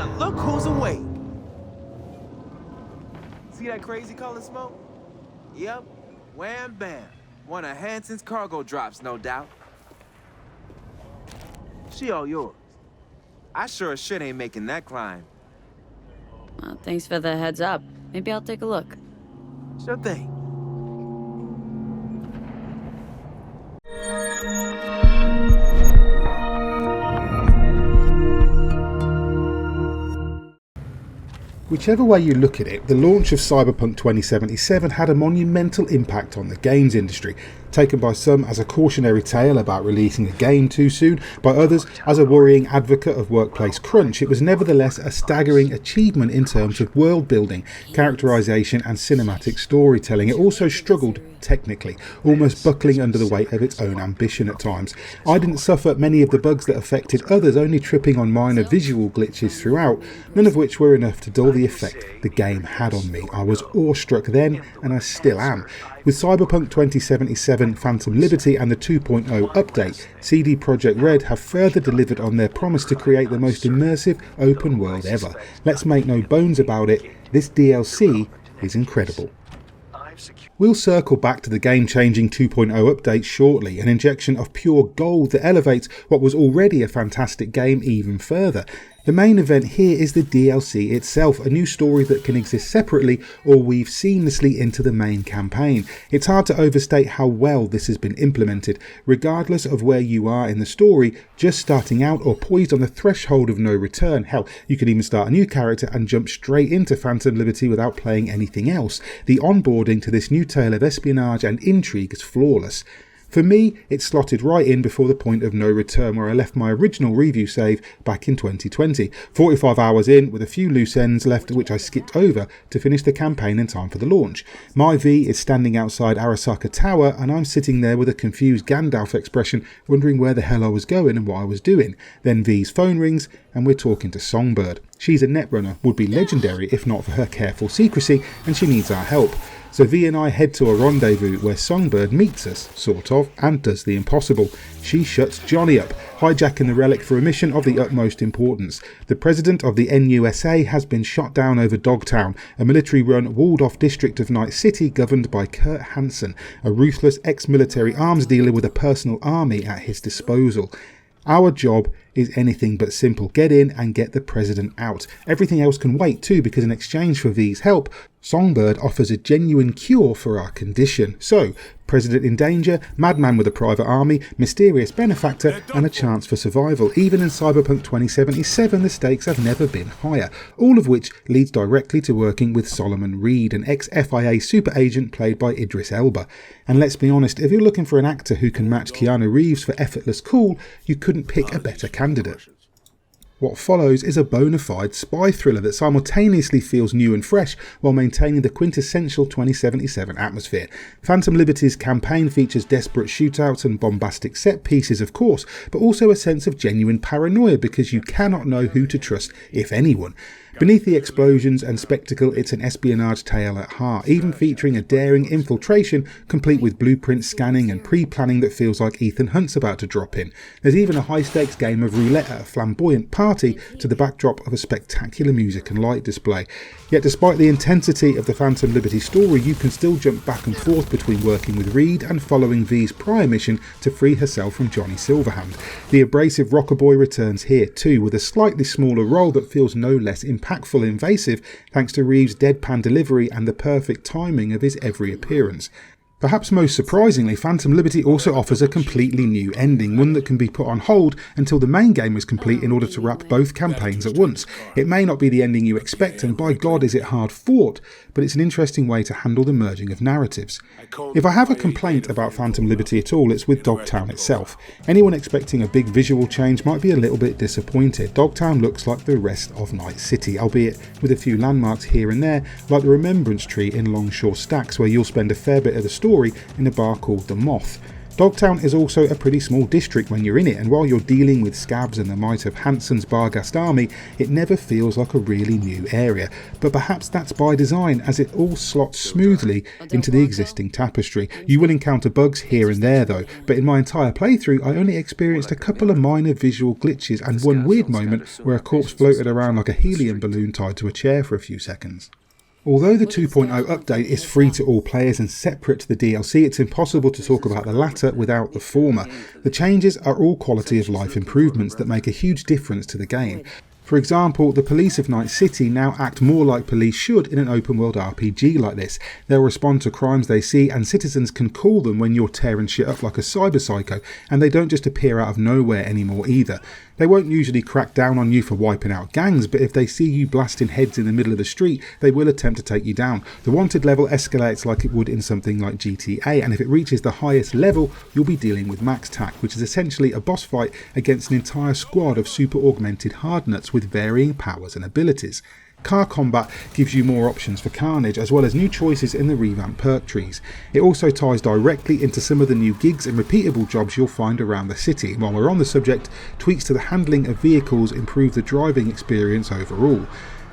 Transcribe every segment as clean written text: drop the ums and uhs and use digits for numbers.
Well, look who's awake. See that crazy color smoke? Yep, wham bam. One of Hanson's cargo drops, no doubt. She all yours. I sure as shit ain't making that climb. Thanks for the heads up. Maybe I'll take a look. Sure thing. Whichever way you look at it, the launch of Cyberpunk 2077 had a monumental impact on the games industry, taken by some as a cautionary tale about releasing a game too soon, by others as a worrying advocate of workplace crunch. It was nevertheless a staggering achievement in terms of world building, characterisation and cinematic storytelling. It also struggled technically, almost buckling under the weight of its own ambition at times. I didn't suffer many of the bugs that affected others, only tripping on minor visual glitches throughout, none of which were enough to dull the effect the game had on me. I was awestruck then, and I still am. With Cyberpunk 2077, Phantom Liberty and the 2.0 update, CD Projekt RED have further delivered on their promise to create the most immersive open world ever. Let's make no bones about it, this DLC is incredible. We'll circle back to the game-changing 2.0 update shortly, an injection of pure gold that elevates what was already a fantastic game even further. The main event here is the DLC itself, a new story that can exist separately or weave seamlessly into the main campaign. It's hard to overstate how well this has been implemented, regardless of where you are in the story, just starting out or poised on the threshold of no return. Hell, you could even start a new character and jump straight into Phantom Liberty without playing anything else. The onboarding to this new tale of espionage and intrigue is flawless. For me, it slotted right in before the point of no return where I left my original review save back in 2020. 45 hours in, with a few loose ends left which I skipped over to finish the campaign in time for the launch. My V is standing outside Arasaka Tower and I'm sitting there with a confused Gandalf expression, wondering where the hell I was going and what I was doing. Then V's phone rings and we're talking to Songbird. She's a netrunner, would be legendary if not for her careful secrecy, and she needs our help. So V and I head to a rendezvous where Songbird meets us, sort of, and does the impossible. She shuts Johnny up, hijacking the relic for a mission of the utmost importance. The president of the NUSA has been shot down over Dogtown, a military-run, walled-off district of Night City governed by Kurt Hansen, a ruthless ex-military arms dealer with a personal army at his disposal. Our job is anything but simple. Get in and get the president out. Everything else can wait too, because in exchange for V's help, Songbird offers a genuine cure for our condition. So, president in danger, madman with a private army, mysterious benefactor, and a chance for survival. Even in Cyberpunk 2077, the stakes have never been higher. All of which leads directly to working with Solomon Reed, an ex-FIA super agent played by Idris Elba. And let's be honest, if you're looking for an actor who can match Keanu Reeves for effortless cool, you couldn't pick a better candidate. What follows is a bona fide spy thriller that simultaneously feels new and fresh while maintaining the quintessential 2077 atmosphere. Phantom Liberty's campaign features desperate shootouts and bombastic set pieces, of course, but also a sense of genuine paranoia because you cannot know who to trust, if anyone. Beneath the explosions and spectacle, it's an espionage tale at heart, even featuring a daring infiltration complete with blueprint scanning and pre-planning that feels like Ethan Hunt's about to drop in. There's even a high-stakes game of roulette at a flamboyant party to the backdrop of a spectacular music and light display. Yet despite the intensity of the Phantom Liberty story, you can still jump back and forth between working with Reed and following V's prior mission to free herself from Johnny Silverhand. The abrasive rocker boy returns here too, with a slightly smaller role that feels no less impactful and invasive thanks to Reeves' deadpan delivery and the perfect timing of his every appearance. Perhaps most surprisingly, Phantom Liberty also offers a completely new ending, one that can be put on hold until the main game is complete in order to wrap both campaigns at once. It may not be the ending you expect, and by God is it hard fought, but it's an interesting way to handle the merging of narratives. If I have a complaint about Phantom Liberty at all, it's with Dogtown itself. Anyone expecting a big visual change might be a little bit disappointed. Dogtown looks like the rest of Night City, albeit with a few landmarks here and there, like the Remembrance Tree in Longshore Stacks, where you'll spend a fair bit of the story in a bar called The Moth. Dogtown is also a pretty small district when you're in it, and while you're dealing with scabs and the might of Hansen's Barghast army, it never feels like a really new area. But perhaps that's by design, as it all slots smoothly into the existing tapestry. You will encounter bugs here and there though, but in my entire playthrough I only experienced a couple of minor visual glitches and one weird moment where a corpse floated around like a helium balloon tied to a chair for a few seconds. Although the 2.0 update is free to all players and separate to the DLC, it's impossible to talk about the latter without the former. The changes are all quality of life improvements that make a huge difference to the game. For example, the police of Night City now act more like police should in an open world RPG like this. They'll respond to crimes they see, and citizens can call them when you're tearing shit up like a cyber psycho, and they don't just appear out of nowhere anymore either. They won't usually crack down on you for wiping out gangs, but if they see you blasting heads in the middle of the street, they will attempt to take you down. The wanted level escalates like it would in something like GTA, and if it reaches the highest level, you'll be dealing with max tack, which is essentially a boss fight against an entire squad of super augmented hardnuts with varying powers and abilities. Car combat gives you more options for carnage, as well as new choices in the revamped perk trees. It also ties directly into some of the new gigs and repeatable jobs you'll find around the city. While we're on the subject, tweaks to the handling of vehicles improve the driving experience overall.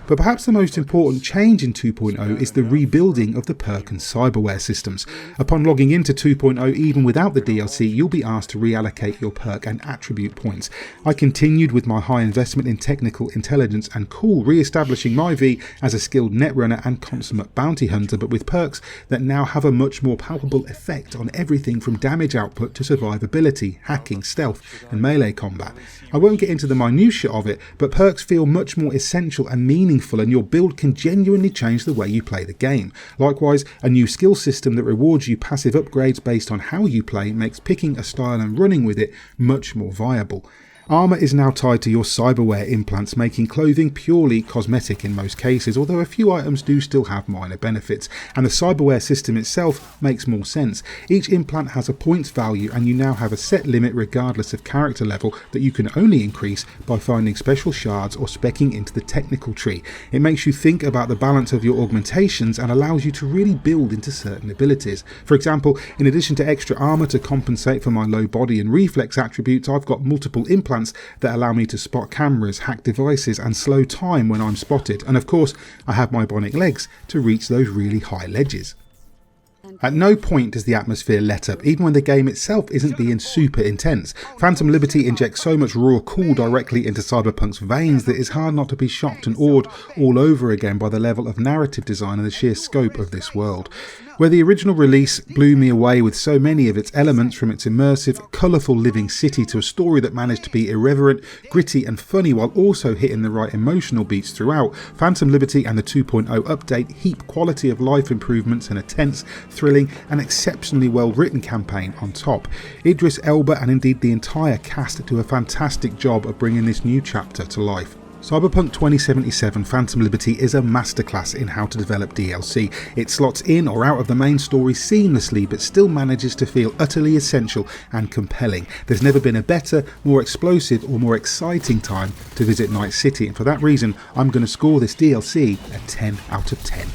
But perhaps the most important change in 2.0 is the rebuilding of the perk and cyberware systems. Upon logging into 2.0, even without the DLC, you'll be asked to reallocate your perk and attribute points. I continued with my high investment in technical intelligence and cool, re-establishing my V as a skilled netrunner and consummate bounty hunter, but with perks that now have a much more palpable effect on everything from damage output to survivability, hacking, stealth and melee combat. I won't get into the minutiae of it, but perks feel much more essential and meaningful, and your build can genuinely change the way you play the game. Likewise, a new skill system that rewards you passive upgrades based on how you play makes picking a style and running with it much more viable. Armour is now tied to your cyberware implants, making clothing purely cosmetic in most cases, although a few items do still have minor benefits, and the cyberware system itself makes more sense. Each implant has a points value, and you now have a set limit regardless of character level that you can only increase by finding special shards or speccing into the technical tree. It makes you think about the balance of your augmentations and allows you to really build into certain abilities. For example, in addition to extra armour to compensate for my low body and reflex attributes, I've got multiple implants that allow me to spot cameras, hack devices and slow time when I'm spotted, and of course I have my bionic legs to reach those really high ledges. At no point does the atmosphere let up, even when the game itself isn't being super intense. Phantom Liberty injects so much raw cool directly into Cyberpunk's veins that it's hard not to be shocked and awed all over again by the level of narrative design and the sheer scope of this world. Where the original release blew me away with so many of its elements, from its immersive, colourful living city to a story that managed to be irreverent, gritty and funny while also hitting the right emotional beats throughout, Phantom Liberty and the 2.0 update heap quality of life improvements and a tense, thrilling and exceptionally well written campaign on top. Idris Elba and indeed the entire cast do a fantastic job of bringing this new chapter to life. Cyberpunk 2077 Phantom Liberty is a masterclass in how to develop DLC. It slots in or out of the main story seamlessly, but still manages to feel utterly essential and compelling. There's never been a better, more explosive or more exciting time to visit Night City, and for that reason I'm going to score this DLC a 10 out of 10.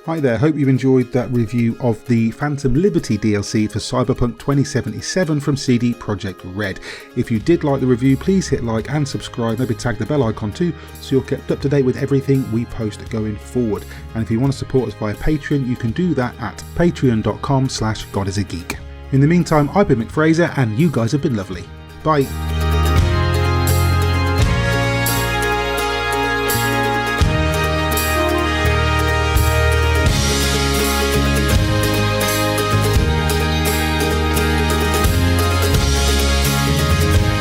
Hi there, hope you enjoyed that review of the Phantom Liberty DLC for Cyberpunk 2077 from CD Projekt RED. If you did like the review, please hit like and subscribe, maybe tag the bell icon too, so you're kept up to date with everything we post going forward. And if you want to support us via Patreon, you can do that at patreon.com/godisageek. In the meantime, I've been Mick Fraser and you guys have been lovely. Bye.